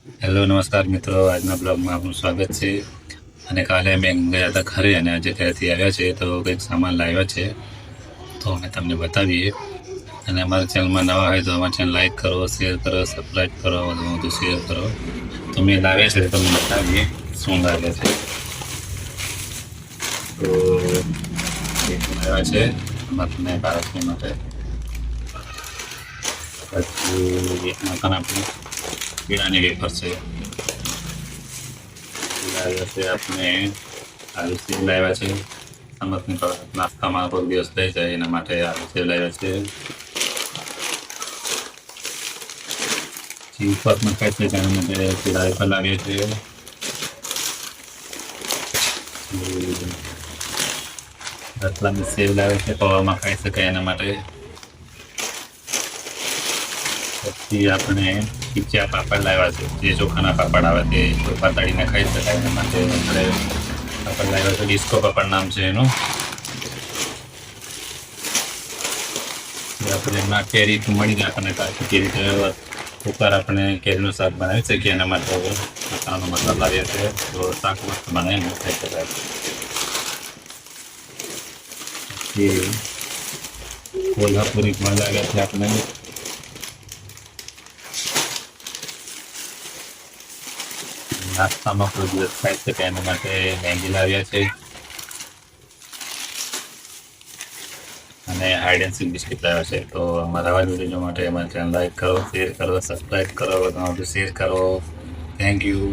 Hello નમસ્કાર મિત્રો, આજના બ્લોગમાં આપનું સ્વાગત છે. અને કાલે અમે ગયા હતા ઘરે અને આજે ત્યાંથી આવ્યા છે તો કંઈક સામાન લાવ્યા છે તો અમે તમને બતાવીએ. અને અમારા ચેનલમાં નવા હોય તો અમારી ચેનલ લાઈક કરો, શેર કરો, સબસ્ક્રાઈબ કરો, વધુ શેર કરો. તો મેં લાવ્યા છે તમને બતાવીએ શું લાવ્યા છે. તો એક લાવ્યા છે તમને બાળકો માટે. પછી એમાં પણ આપણે પીણાની વેફર છે. લાવ્યા છે આપણે આલુ સેવ લાવ્યા છે. સમજની નાસ્તામાં કોઈ દિવસ થઈ જાય એના માટે આલુ સેવ લાવ્યા છે. ઉપવાસમાં ખાઈ છે તેના માટે પીળા વેફર લાવ્યા છે. રતલામી સેવ લાવે છે, પૌવામાં ખાઈ શકાય એના માટે. પછી આપણે ખીચા પાપડ લાવ્યા છે, જે ચોખાના પાપડ આવે તે પાતળીને ખાઈ શકાય એના માટે આપણે પાપડ લાવ્યા છે. ડિસ્કો પાપડ નામ છે એનું. આપણે એમાં કેરી મળી જાય આપણને કાચી કેરી કુકર આપણે કેરીનું શાક બનાવી શકીએ એના માટે મસાલાનો મસાલા લાવ્યા છે તો શાક મસ્ત બનાવીને ખાઈ શકાય. પછી કોલ્હાપુરી પણ લાવ્યા છે આપણે. નાસ્તામાં કોઈ દિવસ ખાઈ શકાય એના માટે મેગી લાવ્યા છે. અને હાઇડ એન્ડ સીક બિસ્કિટ લાવ્યા છે. તો અમારા આવા જ વિડીયો માટે અમારી ચેનલ લાઈક કરો, શેર કરો, સબસ્ક્રાઈબ કરો, વધુમાં વધુ શેર કરો. Thank you.